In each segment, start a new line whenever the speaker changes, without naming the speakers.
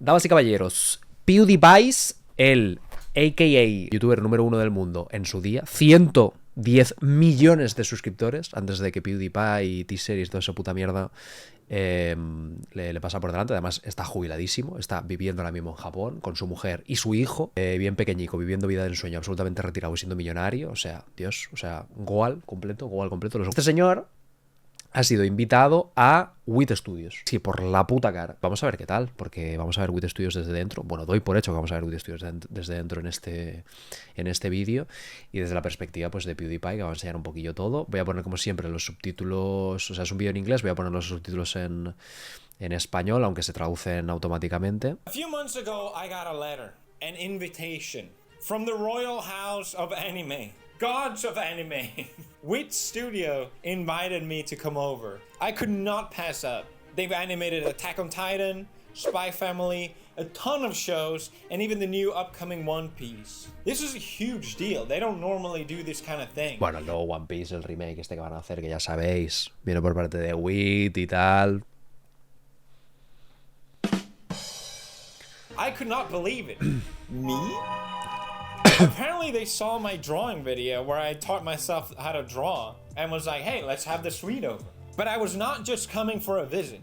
Damas y caballeros, PewDiePie, el a.k.a. youtuber número 1 del mundo en su día, 110 millones de suscriptores, antes de que PewDiePie y T-Series, toda esa puta mierda, le pasa por delante. Además está jubiladísimo, está viviendo ahora mismo en Japón con su mujer y su hijo, bien pequeñico, viviendo vida de ensueño, absolutamente retirado y siendo millonario. O sea, Dios, o sea, Goal completo. Este señor ha sido invitado a WIT Studios. Sí, por la puta cara. Vamos a ver qué tal, porque vamos a ver WIT Studios desde dentro. Bueno, doy por hecho que vamos a ver WIT Studios desde dentro en este vídeo. Y desde la perspectiva pues de PewDiePie, que va a enseñar un poquillo todo. Voy a poner como siempre los subtítulos, o sea, es un vídeo en inglés, voy a poner los subtítulos en español, aunque se traducen automáticamente.
A few months ago, I got a letter, an invitation from the royal house of anime. Gods of anime. WIT Studio invited me to come over. I could not pass up. They've animated Attack on Titan, Spy Family, a ton of shows, and even the new upcoming One Piece. This is a huge deal. They don't normally do this kind of thing.
Bueno, el nuevo One Piece, el remake este que van a hacer, que ya sabéis, viene por parte de WIT y tal.
I could not believe it. Me? Apparently they saw my drawing video where I taught myself how to draw and was like, hey, let's have this read over. But I was not just coming for a visit.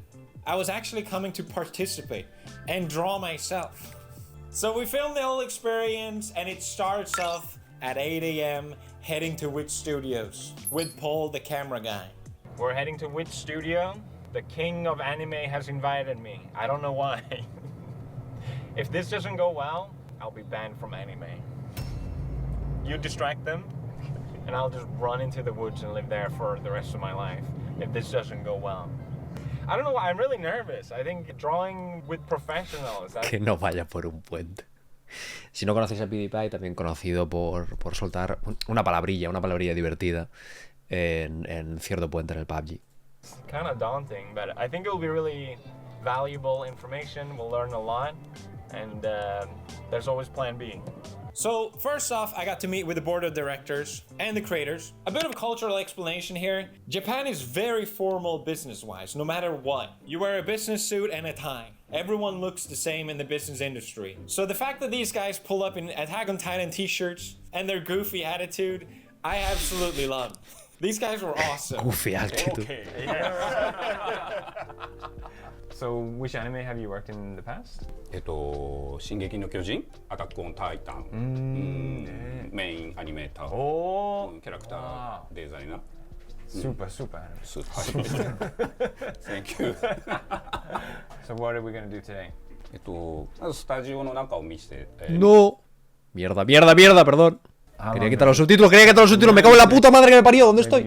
I was actually coming to participate and draw myself. So we filmed the whole experience and it starts off at 8 a.m. heading to WIT Studios with Paul, the camera guy. We're heading to WIT Studio. The king of anime has invited me. I don't know why. If this doesn't go well, I'll be banned from anime. You distract them, and I'll just run into the woods and live there for the rest of my life, if this doesn't go well. I don't know why, I'm really nervous. I think drawing with professionals...
Que no vaya por un puente. Si no conocéis a PewDiePie, también conocido por soltar una palabrilla divertida en cierto puente en el PUBG.
It's kind of daunting, but I think it will be really valuable information. We'll learn a lot, and there's always plan B. So, first off, I got to meet with the board of directors and the creators. A bit of a cultural explanation here. Japan is very formal business-wise, no matter what. You wear a business suit and a tie. Everyone looks the same in the business industry. So the fact that these guys pull up in Attack on Titan t-shirts and their goofy attitude, I absolutely love. These guys were awesome.
Goofy attitude.
Okay. Yeah. So, which anime have you worked in the past?
進撃の巨人、アタックオンタイタン、メインアニメーター、キャラクターデザイナー。
Super anime.
Thank you.
So what are we gonna do today?
まずスタジオの中を見せて。
No. Mierda, perdón. Quería quitar los subtítulos, me cago en la puta madre que me parió, ¿dónde estoy?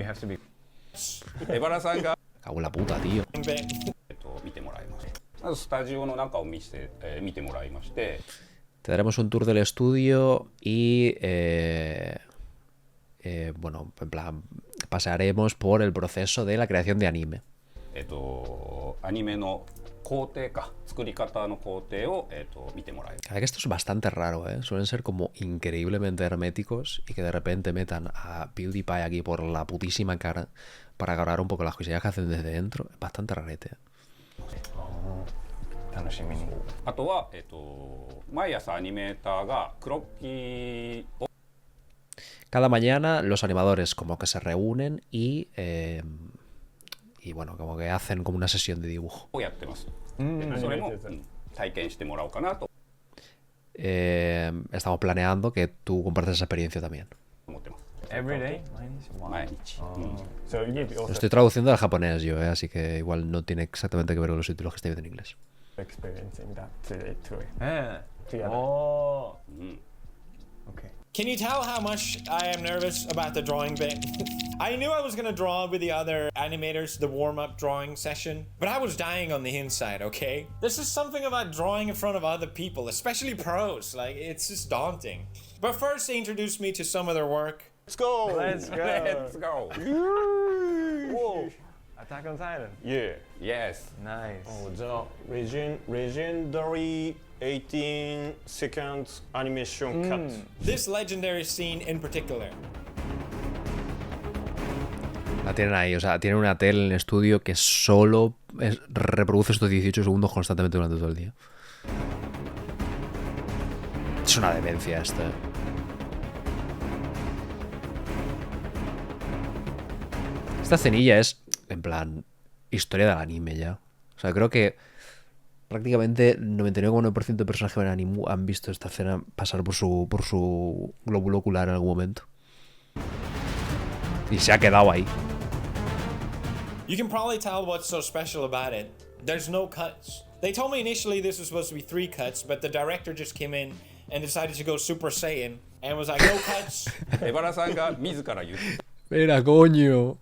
エバラさんが
Cago en la puta, tío.
見てもらいます。まずスタジオの中を見てもらいまして。
Te daremos un tour del estudio y bueno, en plan, pasaremos por el proceso de la creación de anime.
アニメの工程か、作り方の工程を見てもらいます。
Cada que esto es bastante raro, ¿eh? Suelen ser como increíblemente herméticos y que de repente metan a PewDiePie aquí por la putísima cara para agarrar un poco las cosillas que hacen desde dentro. Es bastante rarete.
楽しみに。
あとは毎朝アニメーターがクロッキーを
Cada mañana los animadores como que se reúnen y bueno, como que hacen como una sesión de dibujo.
やってます。それも体験してもらおうかなと
estamos planeando que tú compartas esa experiencia también.
思ってます。
Every day?
毎日。
So you give
Lo estoy traduciendo al japonés yo, así que igual no tiene exactamente que ver con los títulos que estoy viendo en inglés.
experiencing that today. Together. Oh. Okay. Can you tell how much I am nervous about the drawing bit? I knew I was gonna draw with the other animators, the warm-up drawing session, but I was dying on the inside, okay? There's just something about drawing in front of other people, especially pros, like, it's just daunting. But first, they introduced me to some of their work.
Let's go!
Let's go!
Let's go!
Whoa! Attack on Titan.
Yeah. Yes.
Nice.
Oh, the legendary 18-second animation cut.
This legendary scene in particular.
La tienen ahí, o sea, tienen una tele en el estudio que solo reproduce estos 18 segundos constantemente durante todo el día. Es una demencia esto. Esta escenilla es, en plan, historia del anime ya. O sea, creo que prácticamente 99,9% de personas que ven anime han visto esta escena pasar por su glóbulo ocular en algún momento. Y se ha quedado ahí.
You can probably tell what's so special about it. There's no cuts. They told me initially this was supposed to be 3 cuts, but the director just came in and decided to go Super Saiyan and was like, no cuts.
エバラさんが自ら言う。
Mira, coño.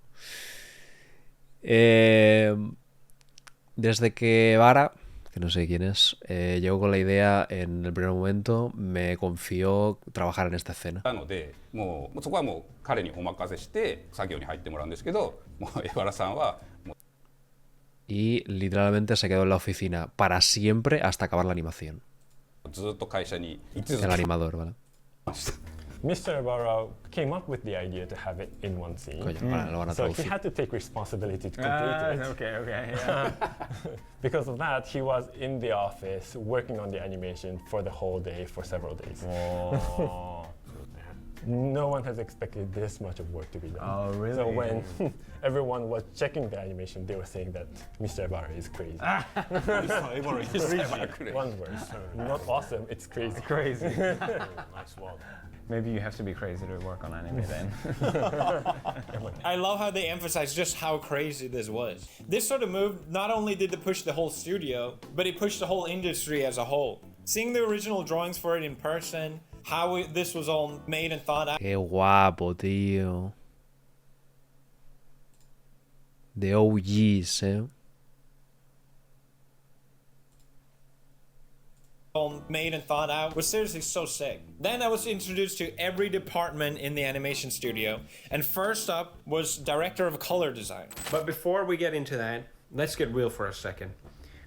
Desde que Vara, que no sé quién es, llegó con la idea en el primer momento, me confió trabajar en esta escena.
なので、もうそこはもう彼にお任せして作業に入ってもらうんですけど、もうエバラさんはもう
Y literalmente se quedó en la oficina para siempre hasta acabar la animación.
ずっと会社に居続
El
け
animador, ¿vale?
ました。
Mr. Ibarra came up with the idea to have it in one scene.
Coño, vale, lo van a
So he
traducir.
had to take responsibility to complete it.
Okay, yeah.
Because of that, he was in the office working on the animation for the whole day for several days.
Oh.
No one has expected this much of work to be done.
Oh, really?
So when everyone was checking the animation, they were saying that Mr. Ibarra is crazy. One word. Not awesome, it's crazy.
Crazy.
Nice one.
Maybe you have to be crazy to work on anime then.
I love how they emphasize just how crazy this was. This sort of move not only did it push the whole studio, but it pushed the whole industry as a whole. Seeing the original drawings for it in person, how this was all made and thought out.
Qué guapo, tío. De OGs,
All made and thought out was seriously so sick. Then I was introduced to every department in the animation studio, and first up was director of color design. But before we get into that, let's get real for a second.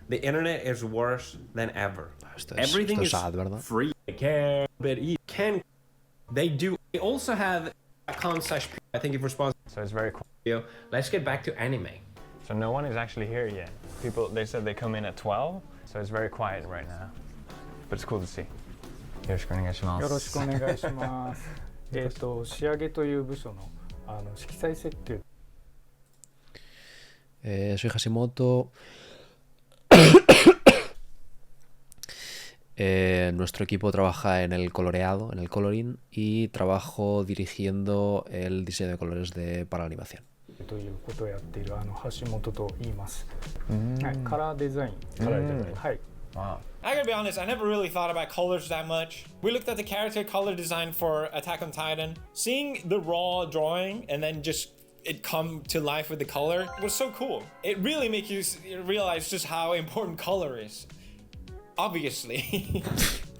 The internet is worse than ever. Everything is
sad, ¿verdad?
free. They can, but you can. They do. They also have .com/. I think if we're sponsored.
So it's very cool.
Let's get back to anime.
So no one is actually here yet. People, they said they come in at 12, so it's very quiet right now. But it's cool to see. よろしくお願いします。
よろしくお願いします。仕上げという部署の色彩設計。
Soy Hashimoto. Nuestro equipo trabaja en el coloreado, en el coloring, y trabajo dirigiendo el diseño de colores para la animación.
ということをやっている橋本と言います。はい、カラーデザイン。はい。
Wow.
I gotta be honest, I never really thought about colors that much. We looked at the character color design for Attack on Titan. Seeing the raw drawing and then just it come to life with the color was so cool. It really makes you realize just how important color is. Obviously.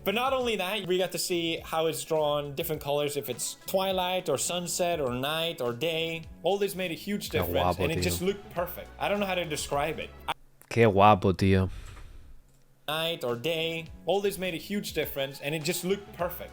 But not only that, we got to see how it's drawn, different colors, if it's twilight or sunset or night or day. All this made a huge difference,
guapo,
and it
tío.
just looked perfect. I don't know how to describe it.
Qué guapo, tío.
Night or day, all this made a huge difference, and it just looked perfect.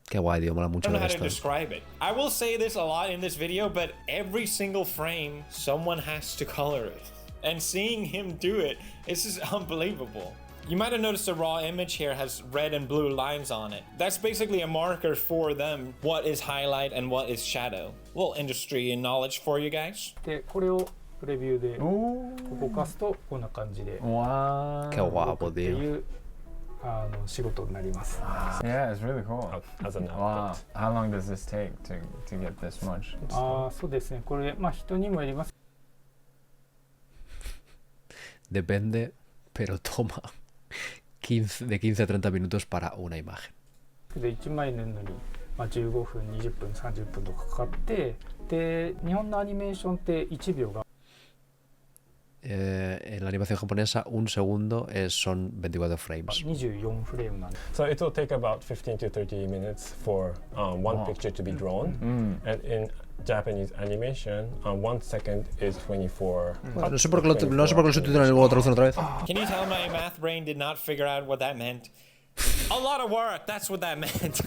Qué guay, tío. Mola
I
mucho
don't know
ver
how to
esto.
describe it. I will say this a lot in this video, but every single frame, someone has to color it. And seeing him do it, it's just unbelievable. You might have noticed the raw image here has red and blue lines on it. That's basically a marker for them, what is highlight and what is shadow. A little industry and knowledge for you guys.
で、これをプレビューで動かすとこんな感じで
Wow.
Qué guapo,
って
tío.
いう仕事になります。
Yeah, it's really cool.
As an
Wow.
output.
How long does this take to get this much?
そうですね。これ人にもよります。
Depende, pero toma 15 a 30 minutos para una imagen.
で1枚塗るのに15分、20分、30分とかかかって、で日本のアニメーションって1秒が
En la animación japonesa, un segundo son 24 frames.
24フレームなんで。
So it will take about 15 to 30 minutes for one picture to be drawn. And in Japanese animation, 1 second is 24.
No sé por qué lo subtitulan y luego lo traducen otra vez.
Can you tell my math brain did not figure out what that meant? A lot of work, that's what that meant.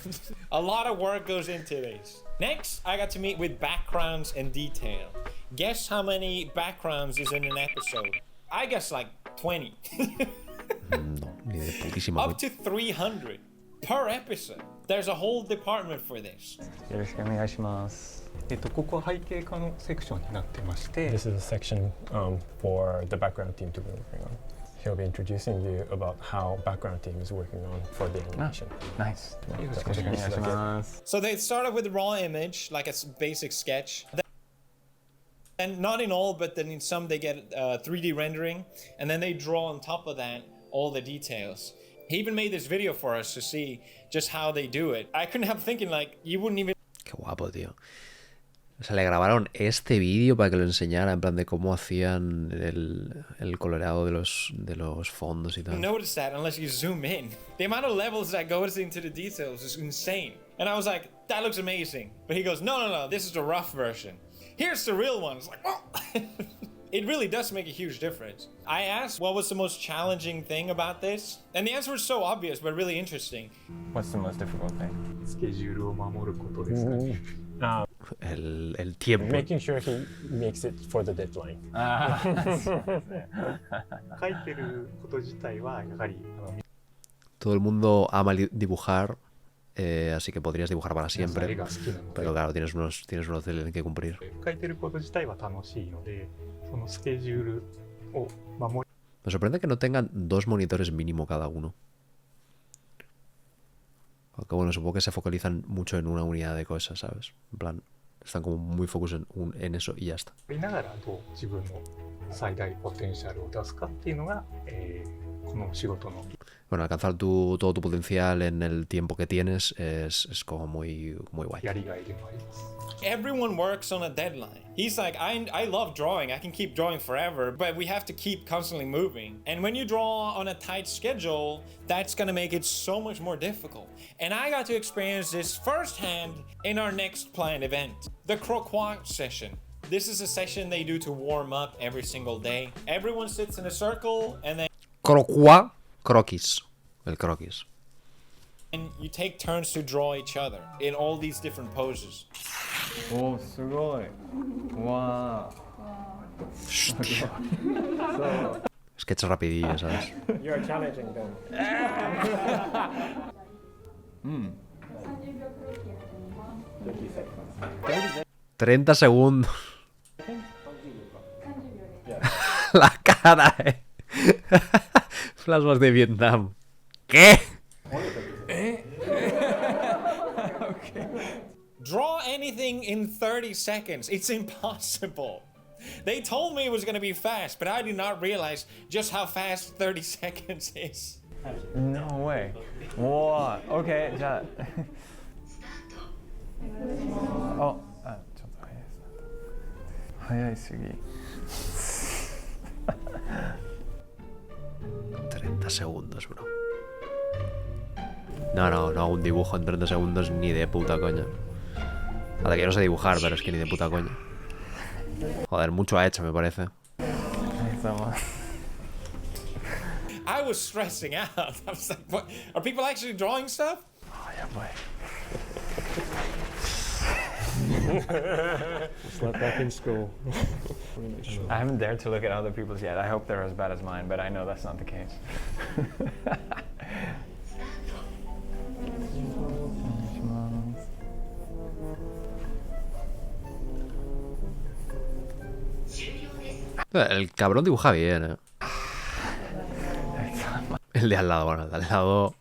A lot of work goes into this. Next, I got to meet with backgrounds and detail. Guess how many backgrounds is in an episode? I guess like 20.
No, ni de putísima
Up
coña.
to 300 per episode. There's a whole department for this.
よろしくお願いします。
ここは背景化のセクションになってまして
This is a section for the background team to be working on. He'll be introducing you about how background team is working on for the animation.
Nice.
よろしくお願いします
So they started with a raw image, like a basic sketch. And not in all, but then in some they get 3D rendering, and then they draw on top of that all the details. He even made this video for us to see just how they do it. I couldn't help thinking, like, you wouldn't even
Qué guapo, tío. O sea, le grabaron este vídeo para que lo enseñara, en plan de cómo hacían el coloreado de los fondos y tal.
notice that unless you zoom in. The amount of levels that goes into the details is insane. And I was like, that looks amazing. But he goes, no, this is the rough version. Here's the real one. It's like, oh. It really does make a huge difference. I asked what was the most challenging thing about this, and the answer was so obvious but really interesting.
What's the most difficult thing?
スケジュールを守ることですかね
El tiempo.
Making sure he makes it for the deadline.
書いてること自体はやはり
Todo el mundo ama dibujar, así que podrías dibujar para
絵
siempre.
が好きなの
Pero
で
claro, tienes unos deberes que cumplir.
書いてること自体は楽しいのでそのスケジュールを守
Me sorprende que no tengan 2 monitores mínimo cada uno. Aunque bueno, supongo que se focalizan mucho en una unidad de cosas, ¿sabes? En plan, están como muy focus en eso y ya está.
りながらどう自分の最大ポテンシャルを出すかっていうのが、この仕事の
Bueno, alcanzar todo tu potencial en el tiempo que tienes es como muy guay.
やりがいでもあります
Everyone works on a deadline. He's like, I love drawing. I can keep drawing forever, but we have to keep constantly moving. And when you draw on a tight schedule, that's gonna make it so much more difficult. And I got to experience this firsthand in our next planned event, the croquis session. This is a session they do to warm up every single day. Everyone sits in a circle and then
Croquis. El croquis.
you take turns to draw each other in all these different poses.
おー、すごい。わー。
Sketch rapidillo, ¿sabes?
You're challenging them.
30 segundos. La cara, Flashbacks de Vietnam. ¿Qué?
Draw anything in 30 seconds. It's impossible. They told me it was going to be fast, but I did not realize just how fast 30 seconds is.
No way. わー。OK、じゃあ。あ、ちょっと早いすぎ。
30 segundos, bro. No hago un dibujo en 30 segundos ni de puta coña. Hasta que yo no sé dibujar, pero es que ni de puta coña. Joder, mucho ha hecho, me parece.
I was stressing out. I was like, what? Are people actually drawing stuff?
Slept back in school.
I haven't dared to look at other people's yet. I hope they're as bad as mine, but I know that's not the case.
El cabrón dibuja bien, El de al lado, bueno, el de al lado...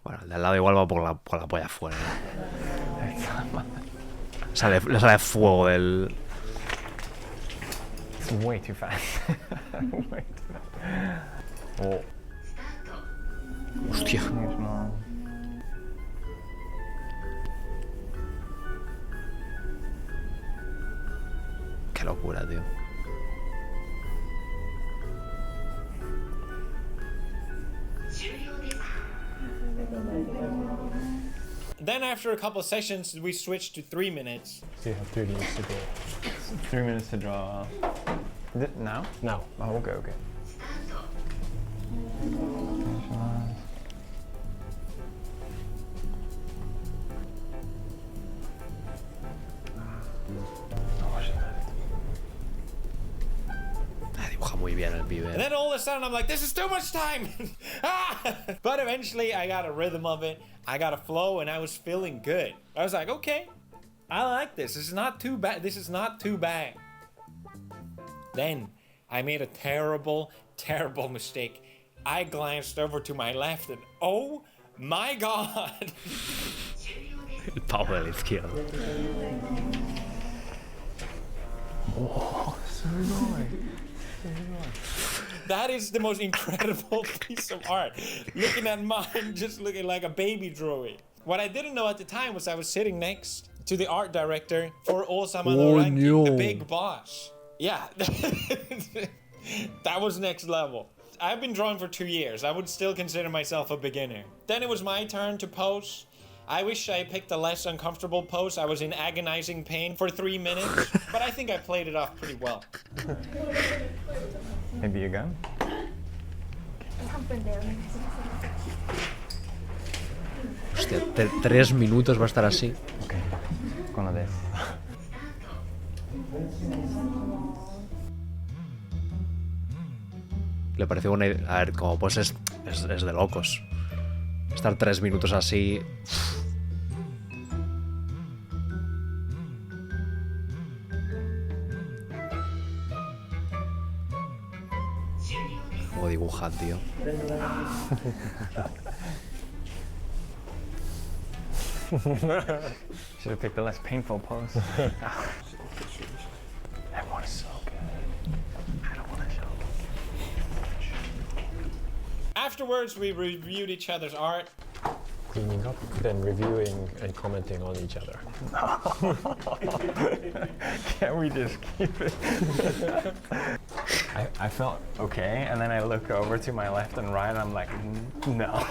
Bueno, el de al lado igual va por la polla afuera, Le sale fuego del...
It's way too fast. Way too fast. Oh.
Hostia. Qué locura, tío.
Then after a couple of sessions, we switched to 3 minutes.
So you have 3 minutes to go.
3 minutes to draw. Now?
Now.
Oh, okay.
muy bien el pibe.
And then all of a sudden I'm like, this is too much time. But eventually I got a rhythm of it. I got a flow and I was feeling good. I was like, okay, I like this. This is not too bad. This is not too bad. Then I made a terrible, terrible mistake. I glanced over to my left and oh my God.
El pavo de la izquierda.
That is the most incredible piece of art. Looking at mine, just looking like a baby drew it. What I didn't know at the time was I was sitting next to the art director for Osama no Ranking, the big boss. Yeah, that was next level. I've been drawing for 2 years. I would still consider myself a beginner. Then it was my turn to pose. I wish I picked a less uncomfortable pose. I was in agonizing pain for 3 minutes, but I think I played it off pretty well.
Maybe you go?
3分でお願いします。
Hostia, 3 minutos va a estar así.
Ok, con lo de.
Le pareció buena idea. A ver, como pues es de locos. Estar 3 minutos así. Cómo dibujan, tío.
Should have picked a less painful pose. That one is so good. I don't want to show.
Afterwards, we reviewed each other's art.
Cleaning up, then reviewing and commenting on each other.
Can't we just keep it? I felt okay, and then I look over to my left and right, and I'm like, no.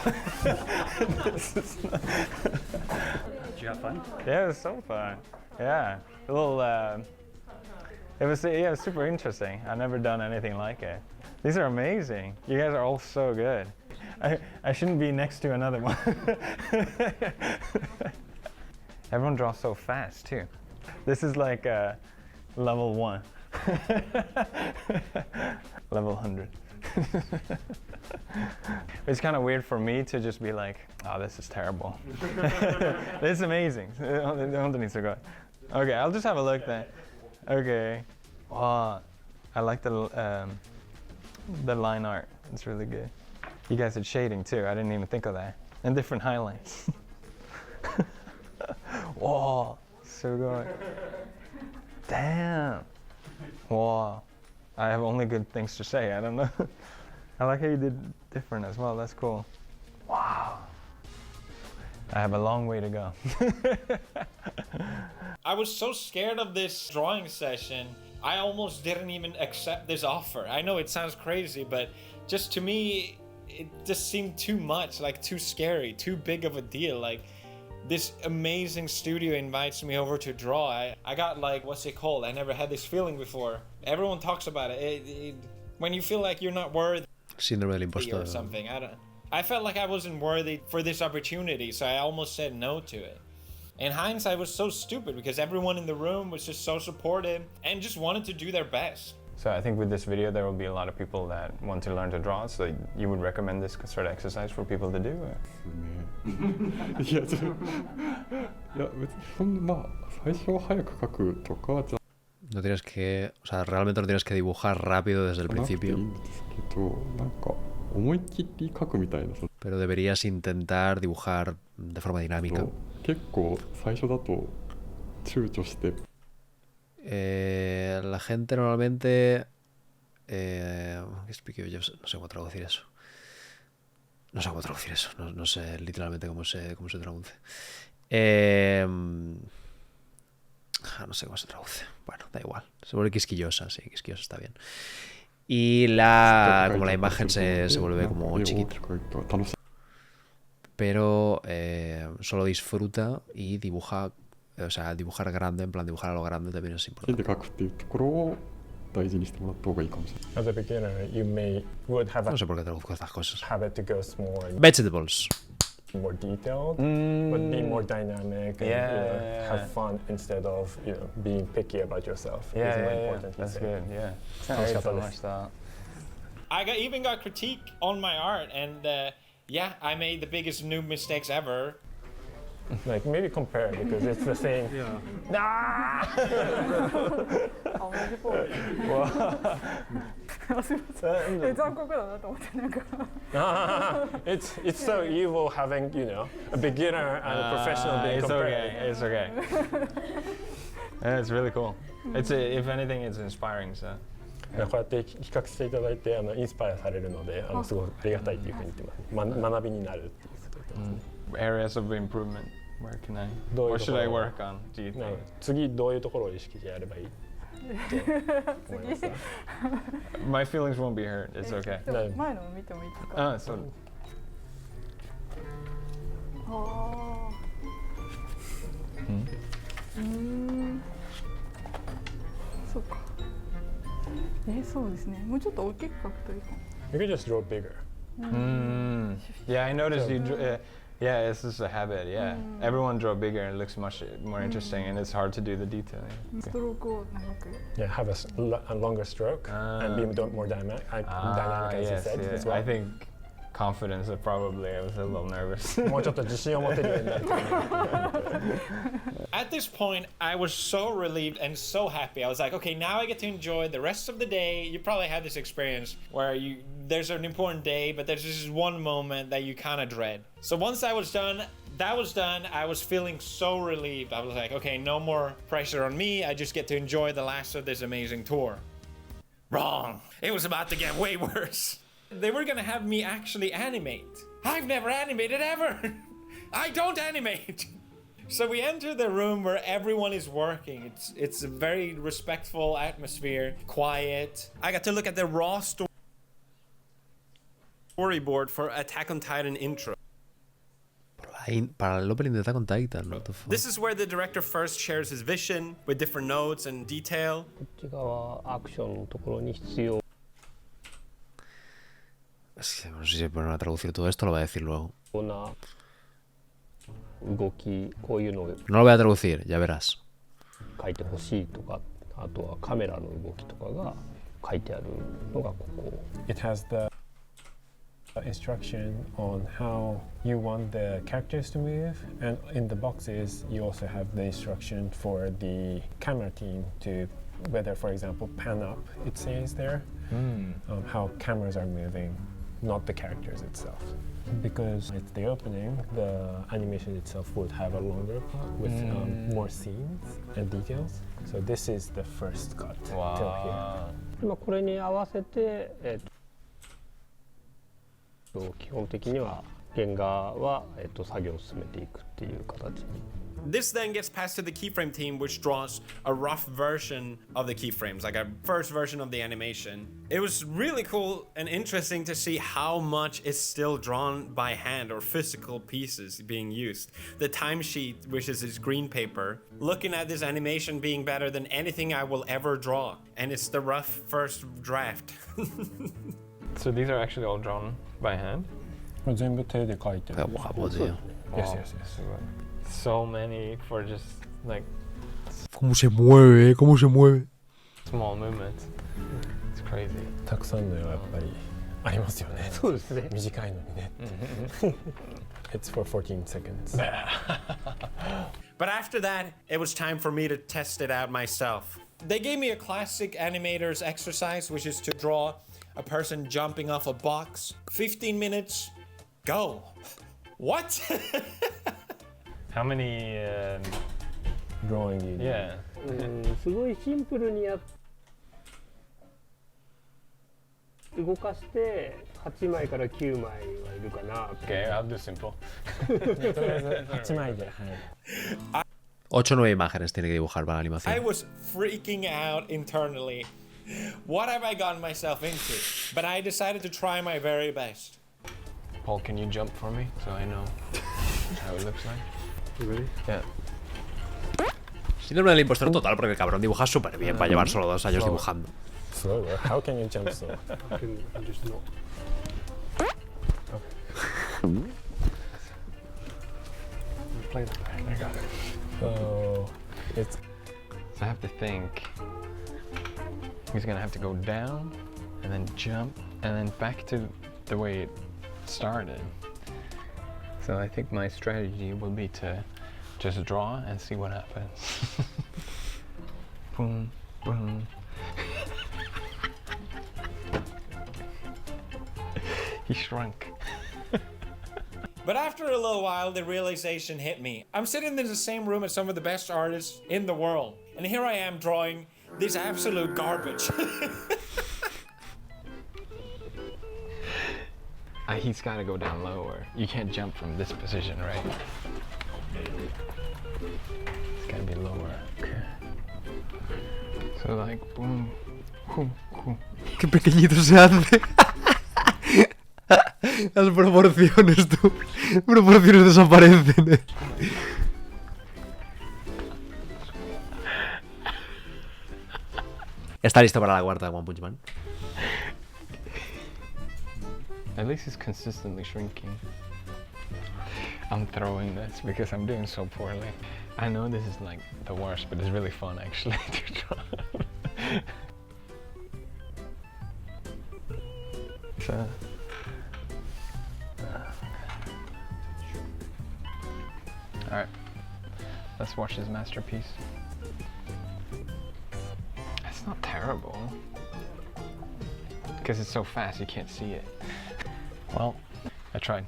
This is not.
Did you have fun?
Yeah, it was so fun. Yeah, a little. It was super interesting. I've never done anything like it. These are amazing. You guys are all so good. I shouldn't be next to another one. Everyone draws so fast too. This is like level 1. Level 100. It's kind of weird for me to just be like, oh, this is terrible. This is amazing. Okay, I'll just have a look then. Okay. Wow, I like the line art. It's really good. You guys did shading too. I didn't even think of that. And different highlights. Wow, so good. Damn. Wow. I have only good things to say. I don't know. I like how you did different as well. That's cool. Wow. I have a long way to go.
I was so scared of this drawing session, I almost didn't even accept this offer. I know it sounds crazy, but just to me, it just seemed too much, like too scary, too big of a deal. Like this amazing studio invites me over to draw. I got like, what's it called? I never had this feeling before. Everyone talks about it. When you feel like you're not worthy
Síndrome del impostor.
or something. I felt like I wasn't worthy for this opportunity, so I almost said no to it. In hindsight, I was so stupid because everyone in the room was just so supportive and just wanted to do their best.
So I think with this video, there will be a lot of people that want to learn to draw. So you would recommend this sort of exercise for people to do? Or?
いや、別にそんな、まあ、最初は早く描くとかじゃ
No tienes que, o sea, realmente no tienes que dibujar rápido desde el
なくていい
principio.
んですけど、なんか思いっきり描くみたいな、
Pero deberías intentar dibujar de forma dinámica.
結構最初だと躊躇して。
La gente normalmente... no sé cómo traducir eso. No sé cómo traducir eso. No sé literalmente cómo se traduce. No sé cómo se traduce. Bueno, da igual. Se vuelve quisquillosa, sí, quisquillosa está bien. Y como la imagen se vuelve como chiquita. Pero solo disfruta y dibuja. O sea, dibujar grande, en plan dibujar a lo grande también es importante.
描くっていうところを大事にしてもらった方がいいかもしれない。
As a beginner, you would have
No sé por qué traduzco estas cosas.
habit to go more
Vegetables.
more detailed, but be more dynamic and
Yeah.
have fun instead of being picky about yourself. is more important, he
That's
said.
good. Yeah.
楽しかったです。
I even got critique on my art, and yeah, I made the biggest noob mistakes ever.
Like maybe compare because it's the same.
Yeah.
It's so evil having, you know, a beginner and a professional being
It's
compared.
okay. It's okay. Yeah, it's really cool. It's if anything, it's inspiring. So.
こうやって比較していただいてインスパイアされるのですごくありがたいというふうに言ってます。学びになるっていうことで言ってますね。
Areas of improvement. Where can I?
どういう
What
とこ
should I
ろ
work on? Do you
な
think?
次どういうところを意識してやればいいと思いますか？
My feelings won't be hurt. It's okay.
前のを見てもいいですか？
あ、そう。
そうか。そうですね。もうちょっと大きく書くといいかも。
You can just draw bigger.
Yeah, I noticed you. Yeah, it's just a habit. Yeah, everyone draw bigger and it looks much more interesting, and it's hard to do the detailing.
ストロークを長く。
Yeah, have a longer stroke and be more dynamic as you
Yes,
said
yeah.
as well.
I think confidence. Probably, I was a little nervous.
もうちょっと自信を持てるようになると思う。
At this point, I was so relieved and so happy. I was like, okay, now I get to enjoy the rest of the day. You probably had this experience where there's an important day, but there's just one moment that you kind of dread. So once that was done, I was feeling so relieved. I was like, okay, no more pressure on me. I just get to enjoy the last of this amazing tour. Wrong. It was about to get way worse. They were gonna have me actually animate. I've never animated ever. I don't animate. So we enter the room where everyone is working. It's a very respectful atmosphere, quiet. I got to look at the raw storyboard for Attack on Titan intro.
Para el opening de Attack on Titan, ¿no?
This is where the director first shares his vision with different notes and detail.
こっち側アクションのところに必要
Es que no sé si poner a traducir todo esto, lo voy a decir luego.
な動きこういうのを
No lo voy a traducir, ya verás.
書いてほしいとかあとはカメラの動きとかが書いてあるのがここ。It has the instruction on how you want the characters to move, and in the boxes you also have the instruction for the camera team to whether, for example, pan up. It says there how cameras are moving, not the characters itself. Because it's the opening, the animation itself would have a longer part with more scenes and details. So this is the first cut till here. これに合わせて、基本的には原画は、作業を進めていくっていう形に。
This then gets passed to the keyframe team, which draws a rough version of the keyframes, like a first version of the animation. It was really cool and interesting to see how much is still drawn by hand or physical pieces being used. The timesheet, which is this green paper, looking at this animation being better than anything I will ever draw. And it's the rough first draft.
So these are actually all drawn by hand?
全部手で描いてる。
Guapo, tío.
Yes, yes, yes.
So many for just like
¿Cómo se mueve? ¿Cómo se mueve?
small movements. It's crazy.
たくさんの絵はやっぱりありますよね。そうですね。短いのにね。It's for 14 seconds.
But after that, it was time for me to test it out myself. They gave me a classic animator's exercise, which is to draw a person jumping off a box. 15 minutes, go. What?
How many?
Drawing you do.
Yeah.
すごいシンプルに動かして8枚から9枚はいるかな。
Okay, I'll do simple.
とりあえず8枚で。はい。
8 o 9 imágenes tiene que dibujar para la animación.
I was freaking out internally. What have I gotten myself into? But I decided to try my very best.
Paul, can you jump for me so I know how it looks like?
You ready?
Yeah.
Síndrome del impostor total, porque el cabrón dibuja súper bien para llevar solo 2 años dibujando.
Slower. How can you jump so?
I can just not. Play that back. I got it.
So it's
So I have to think. He's gonna have to go down and then jump and then back to the way it started. So I think my strategy will be to just draw and see what happens. Boom, boom. He shrunk.
But after a little while, the realization hit me. I'm sitting in the same room as some of the best artists in the world, and here I am drawing this absolute garbage.
He's got to go down lower. You can't jump from this position, right? It's got to be lower. Okay. So like, boom, boom, boom.
Qué pequeñito se hace. Las proporciones, tú. Proporciones desaparecen. ¿Está listo para la cuarta de One Punch Man?
At least it's consistently shrinking. I'm throwing this because I'm doing so poorly. I know this is like the worst, but it's really fun actually to draw. So, alright, let's watch this masterpiece. It's not terrible. Because it's so fast you can't see it. Well, I tried.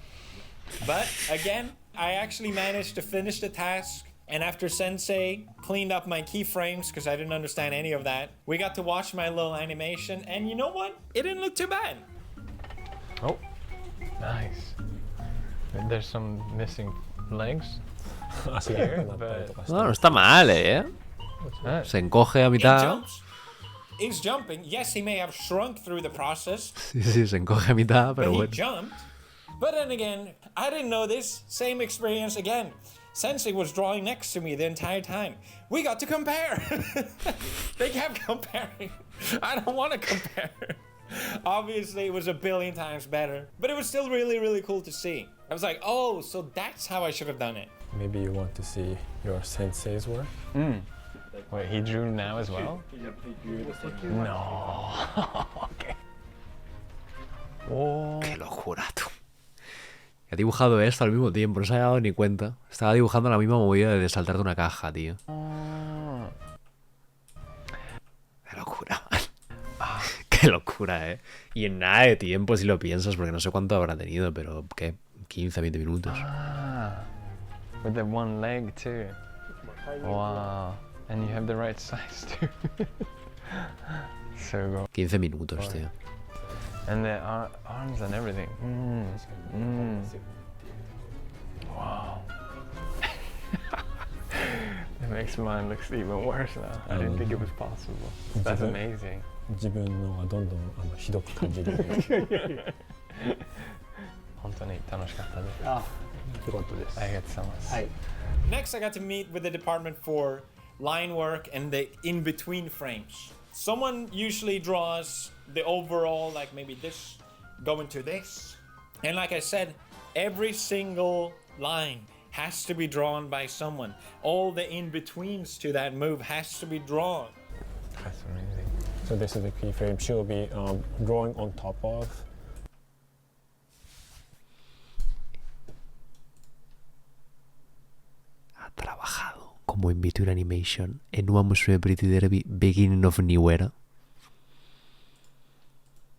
But again, I actually managed to finish the task. And after Sensei cleaned up my keyframes, because I didn't understand any of that, we got to watch my little animation. And you know what? It didn't look too bad.
Oh, nice. There's some missing legs. Here, but...
No, no está mal, Se encoge a
He
mitad.
jumps. He's jumping. Yes, he may have shrunk through the process.
Sí, sí, se encoge a mitad,
But
pero
he
bueno.
jumped. But then again, I didn't know this. Same experience again. Sensei was drawing next to me the entire time. We got to compare. They kept comparing. I don't want to compare. Obviously, it was a billion times better. But it was still really, really cool to see. I was like, oh, so that's how I should have done it.
Maybe you want to see your sensei's work?
Wait, he drew now as well? No. Okay. Oh.
Qué locura, tú. He dibujado esto al mismo tiempo, no se había dado ni cuenta. Estaba dibujando la misma movida de saltar de una caja, tío. Qué locura, man. Qué locura, Y en nada de tiempo, si lo piensas, porque no sé cuánto habrá tenido, pero ¿qué? 15, 20 minutos.
With the one leg too. Wow. And you have the right size too. So go.
15 minutos, tío.
And the arms and everything. Wow. It makes mine look even worse now. I didn't think it was possible. That's amazing.
自分のがどんどんひどく感じるように。
本当に楽しかったです。
あ、よかったです。
ありがとうございます。
はい。
Next, I got to meet with the department for line work and the in-between frames. Someone usually draws the overall, like maybe this, going to this. And like I said, every single line has to be drawn by someone. All the in-betweens to that move has to be drawn.
That's amazing.
So this is the keyframe she'll be drawing on top of.
Ha trabajado como in-between animation en Uma Musume Pretty Derby Beginning of New Era.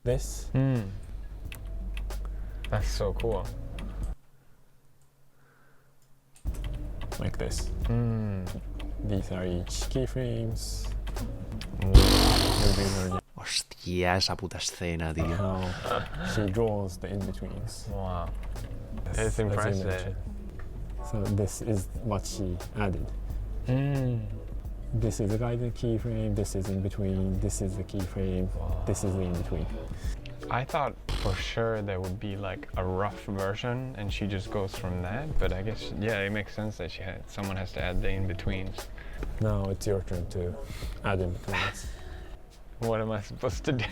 This.
That's so cool.
Like this. These are each keyframes.
Hostia, esa puta escena, tío.
How she draws the in-betweens.
Wow. It's
As you
impressive.
mentioned. So this is what she added. This is the guided keyframe, this is in between, this is the keyframe, this is the in-between.
I thought for sure there would be like a rough version and she just goes from that, but I guess, yeah, it makes sense that someone has to add the in-betweens.
Now it's your turn to add in-betweens.
What am I supposed to do?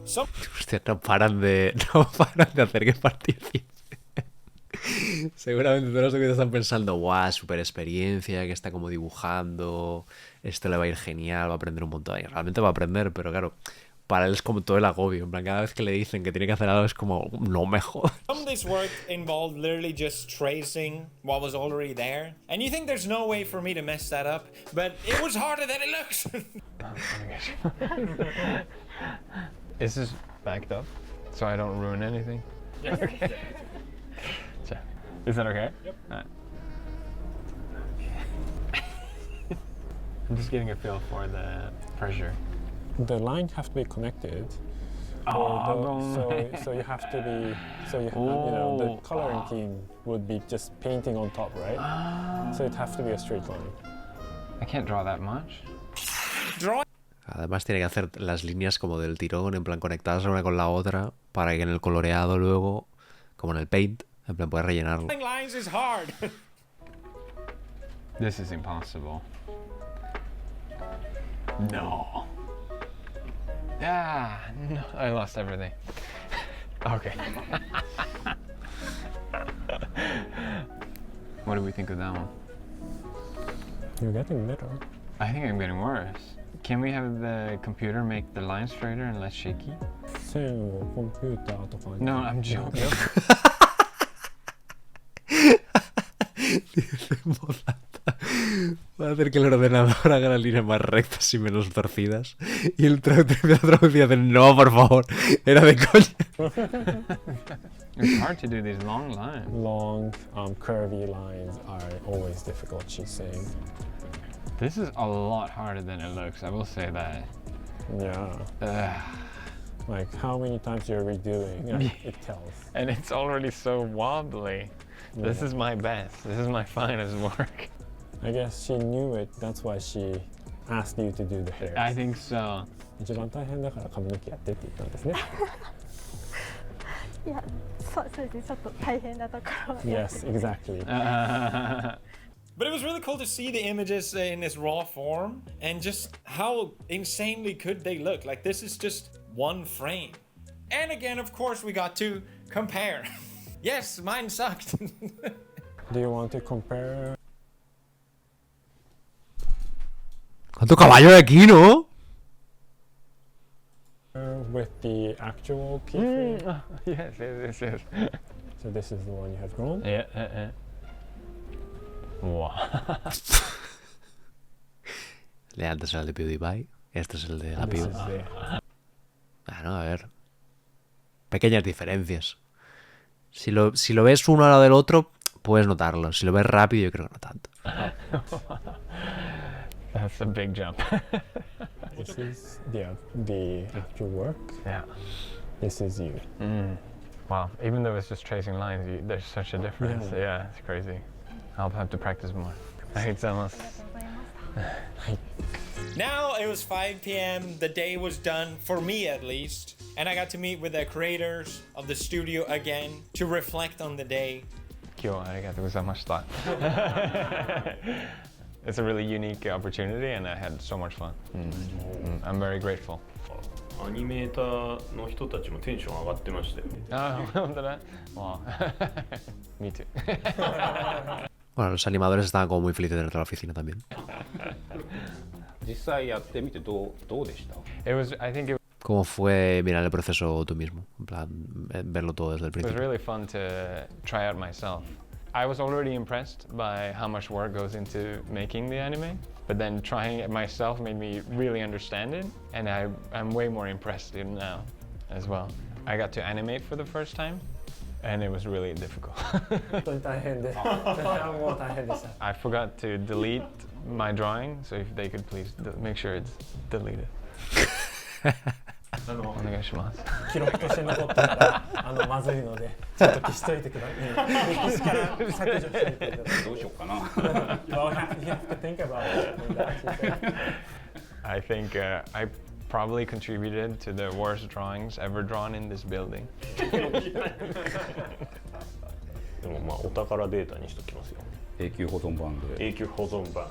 Hostia, no paran de hacer que participe. Seguramente todos los que están pensando, guau, super experiencia, que está como dibujando, esto le va a ir genial, va a aprender un montón. Y realmente va a aprender, pero claro, para él es como todo el agobio. En plan, cada vez que le dicen que tiene que hacer algo es como, no me jodas.
Some of this work involved literally just tracing what was already there. And you think there's no way for me to mess that up, but it was harder than it looks.
Is this backed up so I don't ruin anything?
Yes.
Okay. Is that okay?
Yep.
I'm just getting a feel for the pressure.
The line have to be connected. So you have to be, you know, the coloring team would be just painting on top, right? So it has to be a straight line.
I can't draw that much.
Además tiene que hacer las líneas como del tirón, en plan conectadas una con la otra, para que en el coloreado luego, como en el paint, en plan puedes rellenarlo.
Lines is hard.
This is impossible. No. Ah, no, I lost everything. Okay. What do we think of that one?
You're getting better.
I think I'm getting worse. Can we have the computer make the line straighter and less shaky? No, I'm joking.
Dice en voz alta, va a hacer que el ordenador haga las líneas más rectas y menos torcidas. Y el traductor y dice, no, por favor, era de coña.
It's hard to do these long lines.
Long, curvy lines are always difficult, she's saying.
This is a lot harder than it looks, I will say that.
Yeah. Like how many times you're redoing, it tells.
And it's already so wobbly.
Yeah.
This is my best. This is my finest work.
I guess she knew it. That's why she asked you to do the hair.
I think so.
一番大変だから髪の毛やってって言ったんですね。
いや、そうですね。ちょっと大変なところは。
Yes, exactly.
But it was really cool to see the images in this raw form and just how insanely good they look. Like this is just one frame. And again, of course, we got to compare. Yes, mine sucked.
Do you want to compare?
¿Cuánto caballo hay aquí, no?
With the actual keyframe?
Yes.
So this is the one you have drawn?
Yeah. Wow.
Antes era el de PewDiePie, este es el de la Pew. Bueno, a ver. Pequeñas diferencias. Si lo ves uno al lado del otro, puedes notarlo. Si lo ves rápido, yo creo que no tanto.
That's a big jump.
This is the actual work.
Yeah.
This is you.
Wow. Even though it's just tracing lines, there's such a difference. Yeah, it's crazy. I'll have to practice more.
Now it was 5 p.m. The day was done, for me at least. And I got to meet with the creators of the studio again to reflect on the day.
It's a really unique opportunity and I had so much fun. I'm very grateful.
アニメーターの人たちもテンション上がってましたよ。
本当だ。Wow. Me too.
Bueno, los animadores estaban como muy felices de tener toda la oficina también.
実際やってみてどうでした？
I think it
¿Cómo fue mirar el proceso tú mismo? En plan, verlo todo desde el
was
principio.
really fun to try out myself. I was already impressed by how much work goes into making the anime, but then trying it myself made me really understand it, and I'm way more impressed now as well. I got to animate for the first time, and it was really difficult. I forgot to delete my drawing, so if they could please make sure it's deleted. お願いします。
記録として残ってたらまずいのでちょっと消しといてください。歴史から削除していてください。
どうしようかな。
Well, you have to think about it.
I think I probably contributed to the worst drawings ever drawn in this building.
でもまあお宝データにしときますよ。
永久保存版で。
永久保存版。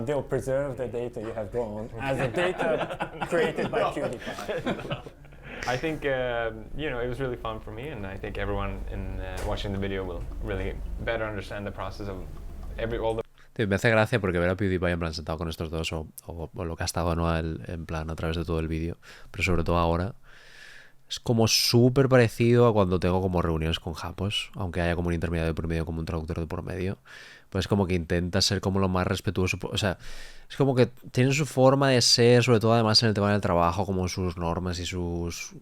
They'll preserve the data you have drawn as a data created by PewDiePie.
I think it was really fun for me, and I think everyone in watching the video will really better understand the process of all the.
Tío, me hace gracia porque ver a PewDiePie en plan sentado con estos dos o lo que ha estado, ¿no? En plan a través de todo el vídeo, pero sobre todo ahora, es como súper parecido a cuando tengo como reuniones con japos, aunque haya como un intermediario de por medio, como un traductor de por medio, pues como que intenta ser como lo más respetuoso, o sea, es como que tienen su forma de ser, sobre todo además en el tema del trabajo, como sus normas y sus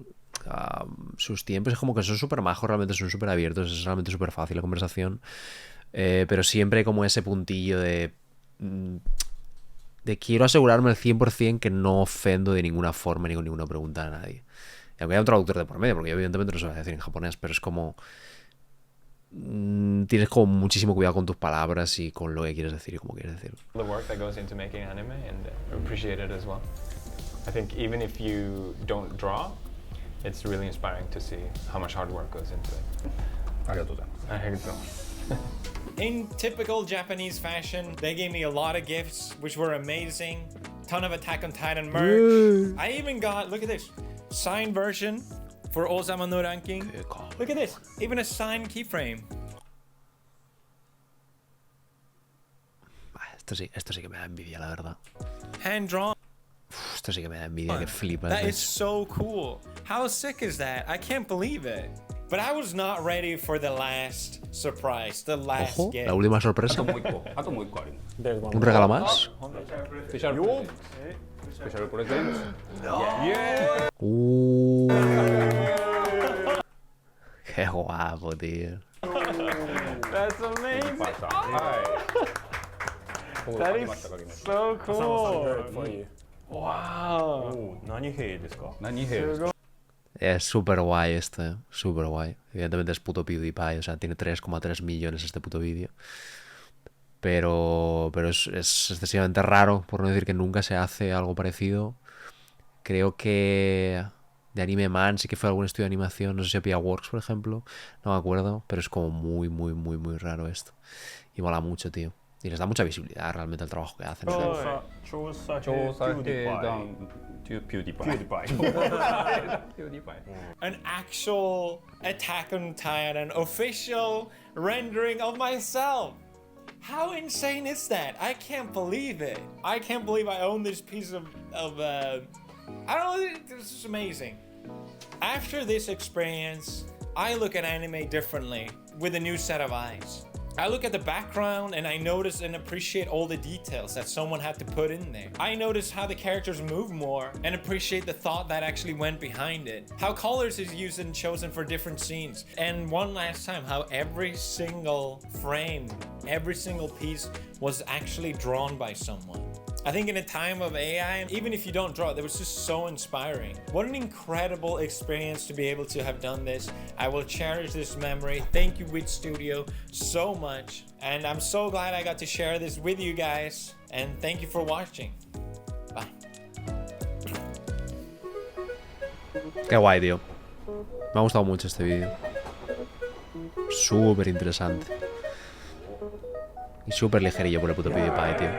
tiempos, es como que son súper majos, realmente son súper abiertos, es realmente súper fácil la conversación. Pero siempre hay como ese puntillo de quiero asegurarme al 100% que no ofendo de ninguna forma ni con ninguna pregunta a nadie. Y aunque haya un traductor de por medio, porque yo evidentemente no se va a decir en japonés, pero es como tienes como muchísimo cuidado con tus palabras y con lo que quieres decir y cómo quieres decirlo.
The work that goes into making anime and appreciate it as well. I think even if you don't draw, it's really inspiring to see how much hard work goes into it.
ありがとうございます。
ありがとう。
In typical Japanese fashion, they gave me a lot of gifts, which were amazing. Ton of Attack on Titan merch. I even got, look at this, signed version for Ozama no Ranking. Look at this, even a signed keyframe.
Esto sí que me da envidia, la verdad.
Hand drawn.
Esto sí que me da envidia, que flipas.
That is so cool. How sick is that? I can't believe it. But I was not ready for the last surprise, the last
Ojo,
gift.
la última sorpresa.
あともう一個あります。
¿Un regalo más?
スペシャルプレゼント。スペシャルプレゼント。
Qué guapo, tío.
That's amazing. That is so cool. Wow.
何兵ですか？
何兵ですか？
Es súper guay esto, súper guay. Evidentemente es puto PewDiePie, o sea, tiene 3,3 millones este puto vídeo. Pero es excesivamente raro, por no decir que nunca se hace algo parecido. Creo que de Anime Man sí que fue algún estudio de animación, no sé si Pia Works, por ejemplo, no me acuerdo, pero es como muy raro esto. Y mola mucho, tío. Y les da mucha visibilidad realmente al trabajo que hacen.
An actual Attack on Titan official rendering of myself. How insane is that? I can't believe it. I can't believe I own this piece of I don't know, this is amazing. After this experience, I look at anime differently with a new set of eyes. I look at the background and I notice and appreciate all the details that someone had to put in there. I notice how the characters move more and appreciate the thought that actually went behind it. How colors is used and chosen for different scenes. And one last time, how every single frame, every single piece was actually drawn by someone. I think in a time of AI, even if you don't draw, that was just so inspiring. What an incredible experience to be able to have done this. I will cherish this memory. Thank you, WIT Studio, so much. And I'm so glad I got to share this with you guys. And thank you for watching. Bye.
Qué guay, tío. Me ha gustado mucho este vídeo. Súper interesante. Y súper ligerillo por el puto PewDiePie, tío.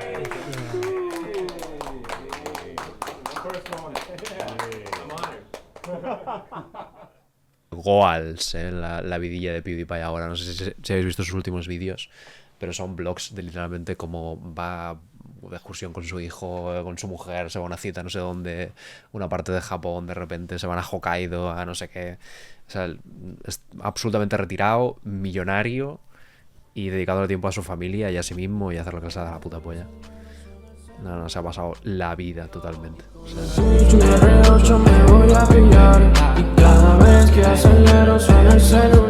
Goals, la vidilla de PewDiePie ahora. No sé si habéis visto sus últimos vídeos, pero son vlogs de literalmente cómo va de excursión con su hijo, con su mujer, se va a una cita no sé dónde, una parte de Japón, de repente se van a Hokkaido, a no sé qué. O sea, es absolutamente retirado, millonario y dedicado el tiempo a su familia y a sí mismo y a hacer lo que se da la puta polla. No, se ha pasado la vida totalmente. O sea, me voy a pillar y cada vez que acelero suena el celular.